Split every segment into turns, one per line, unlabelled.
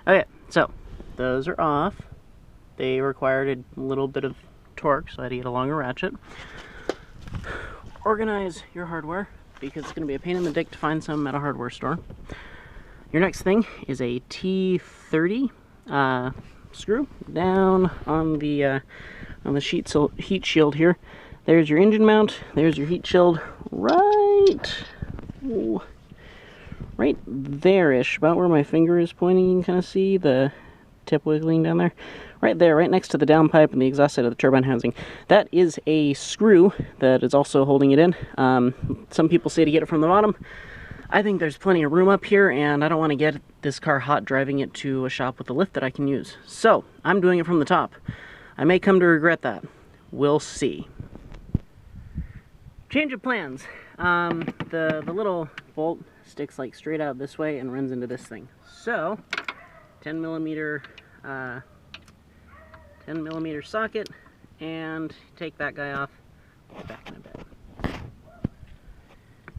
Okay, so those are off. They required a little bit of torque, so I had to get a longer ratchet. Organize your hardware, because it's going to be a pain in the dick to find some at a hardware store. Your next thing is a T30 screw down on the heat shield here. There's your engine mount. There's your heat shield right there-ish, about where my finger is pointing. You can kind of see the tip wiggling down there. Right there, right next to the downpipe and the exhaust side of the turbine housing. That is a screw that is also holding it in. Some people say to get it from the bottom. I think there's plenty of room up here, and I don't want to get this car hot driving it to a shop with a lift that I can use. So, I'm doing it from the top. I may come to regret that. We'll see. Change of plans. The little bolt sticks like straight out this way and runs into this thing. So, 10 millimeter socket, and take that guy off. Back in a bit.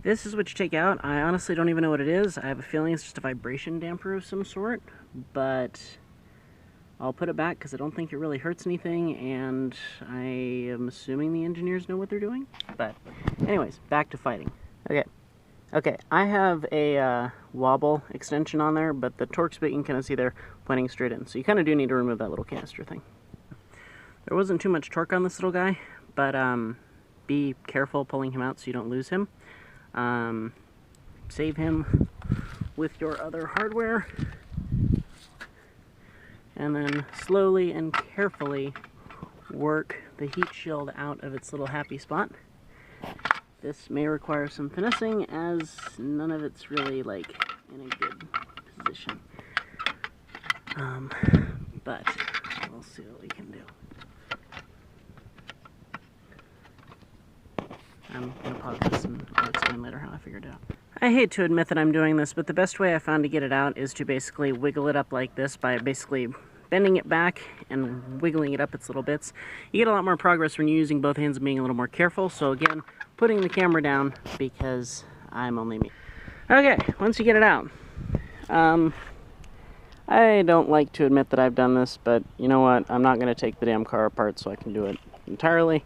This is what you take out. I honestly don't even know what it is. I have a feeling it's just a vibration damper of some sort, but I'll put it back because I don't think it really hurts anything, and I am assuming the engineers know what they're doing. But anyways, back to fighting. Okay, I have a wobble extension on there, but the torque spit you can kind of see there pointing straight in. So you kind of do need to remove that little canister thing. There wasn't too much torque on this little guy, but be careful pulling him out so you don't lose him. Save him with your other hardware, and then slowly and carefully work the heat shield out of its little happy spot. This may require some finessing, as none of it's really like in a good position, but we'll see what we can do. I'm going to pause this and I'll explain later how I figured it out. I hate to admit that I'm doing this, but the best way I found to get it out is to basically wiggle it up like this by basically bending it back and wiggling it up its little bits. You get a lot more progress when you're using both hands and being a little more careful. So again, putting the camera down because I'm only me. Okay, once you get it out, I don't like to admit that I've done this, but you know what? I'm not going to take the damn car apart so I can do it entirely.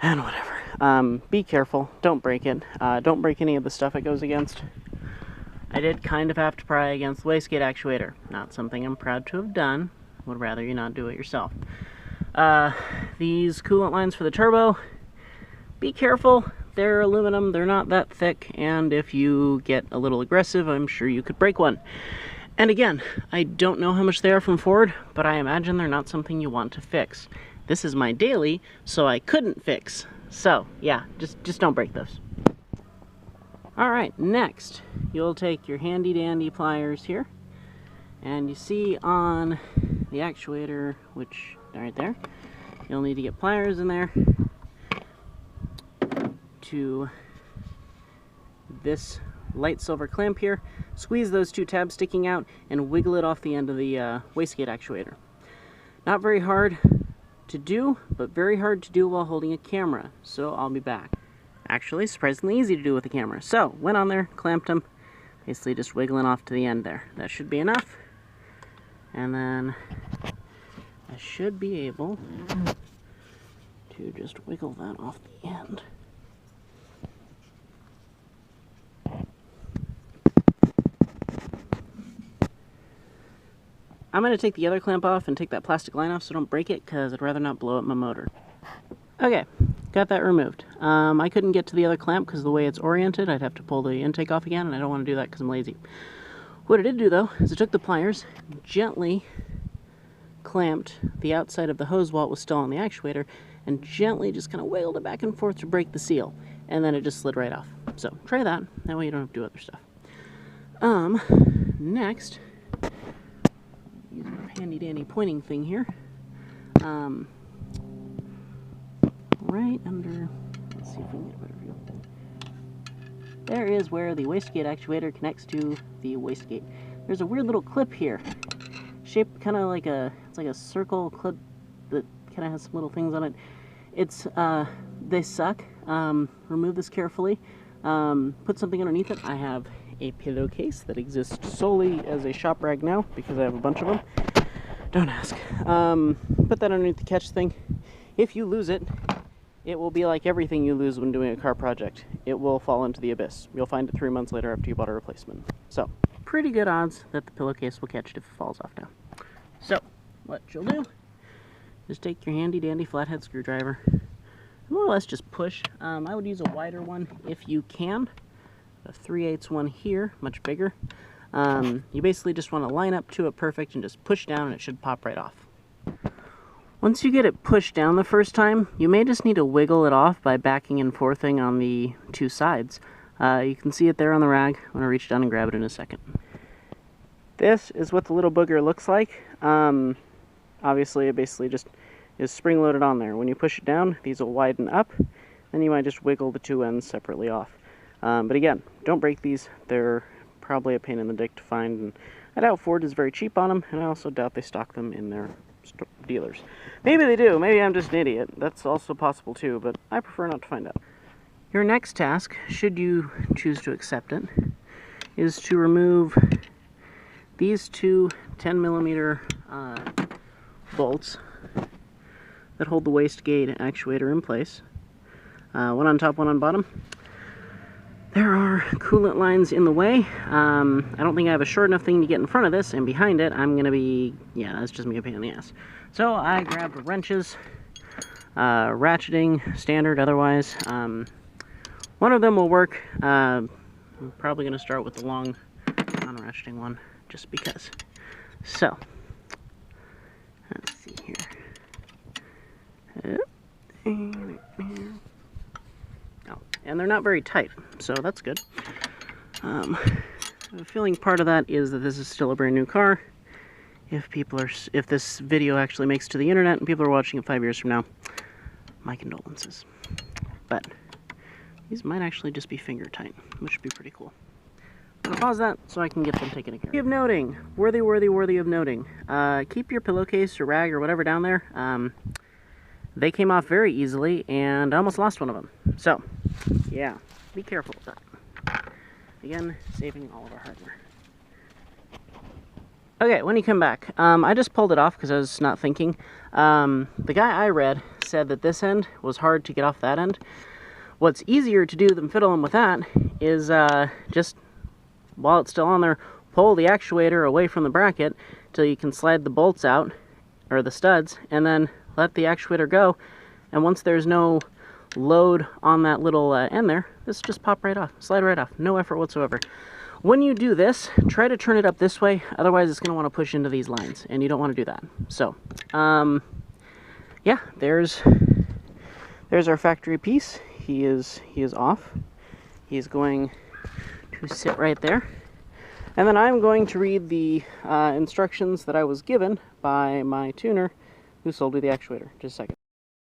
And whatever. Be careful. Don't break it. Don't break any of the stuff it goes against. I did kind of have to pry against the wastegate actuator. Not something I'm proud to have done. Would rather you not do it yourself. These coolant lines for the turbo, be careful. They're aluminum. They're not that thick. And if you get a little aggressive, I'm sure you could break one. And again, I don't know how much they are from Ford, but I imagine they're not something you want to fix. This is my daily, so I couldn't fix. So, yeah, just don't break those. Alright, next, you'll take your handy-dandy pliers here, and you see on the actuator, which, right there, you'll need to get pliers in there to this light silver clamp here. Squeeze those two tabs sticking out and wiggle it off the end of the wastegate actuator. Not very hard to do, but very hard to do while holding a camera, so I'll be back. Actually, surprisingly easy to do with a camera. So, went on there, clamped them, basically just wiggling off to the end there. That should be enough. And then I should be able to just wiggle that off the end. I'm going to take the other clamp off and take that plastic line off so don't break it, because I'd rather not blow up my motor. Okay, got that removed. I couldn't get to the other clamp because of the way it's oriented. I'd have to pull the intake off again, and I don't want to do that because I'm lazy. What I did do, though, is I took the pliers, gently clamped the outside of the hose while it was still on the actuator, and gently just kind of wiggled it back and forth to break the seal. And then it just slid right off. So, try that. That way you don't have to do other stuff. Next, using our handy-dandy pointing thing here. Right under, let's see if we can get a better view. There is where the wastegate actuator connects to the wastegate. There's a weird little clip here, shaped kind of like it's like a circle clip that kind of has some little things on it. It's, they suck. Remove this carefully. Put something underneath it. I have a pillowcase that exists solely as a shop rag now because I have a bunch of them. Don't ask. Put that underneath the catch thing. If you lose it, it will be like everything you lose when doing a car project. It will fall into the abyss. You'll find it 3 months later after you bought a replacement. So, pretty good odds that the pillowcase will catch it if it falls off now. So, what you'll do is take your handy dandy flathead screwdriver, more or less just push. I would use a wider one if you can. A 3/8 one here, much bigger. You basically just want to line up to it perfect and just push down and it should pop right off. Once you get it pushed down the first time, you may just need to wiggle it off by backing and forthing on the two sides. You can see it there on the rag. I'm going to reach down and grab it in a second. This is what the little booger looks like. Obviously, it basically just is spring-loaded on there. When you push it down, these will widen up, then you might just wiggle the two ends separately off. But again, don't break these. They're probably a pain in the dick to find, and I doubt Ford is very cheap on them, and I also doubt they stock them in their dealers. Maybe they do. Maybe I'm just an idiot. That's also possible too, but I prefer not to find out. Your next task, should you choose to accept it, is to remove these two 10mm bolts that hold the wastegate actuator in place. One on top, one on bottom. There are coolant lines in the way. I don't think I have a short enough thing to get in front of this, and behind it I'm going to be, yeah, that's just me a pain in the ass. So I grabbed wrenches, ratcheting, standard, otherwise. One of them will work. I'm probably going to start with the long non-ratcheting one, just because. So, let's see here. Oh, and they're not very tight, so that's good. I'm feeling part of that is that this is still a brand new car. If this video actually makes it to the internet and people are watching it 5 years from now, my condolences. But these might actually just be finger tight, which would be pretty cool. I'm gonna pause that so I can get them taken care of. Noting, worthy of noting. Keep your pillowcase or rag or whatever down there. They came off very easily, and I almost lost one of them. So, yeah, be careful with that. Again, saving all of our hardware. Okay, when you come back, I just pulled it off because I was not thinking. The guy I read said that this end was hard to get off that end. What's easier to do than fiddling with that is just, while it's still on there, pull the actuator away from the bracket till you can slide the bolts out, or the studs, and then let the actuator go. And once there's no load on that little end there, this just pop right off, slide right off, no effort whatsoever. When you do this, try to turn it up this way, otherwise it's going to want to push into these lines, and you don't want to do that. So, yeah, there's our factory piece. He is off. He's going to sit right there. And then I'm going to read the instructions that I was given by my tuner who sold me the actuator. Just a second.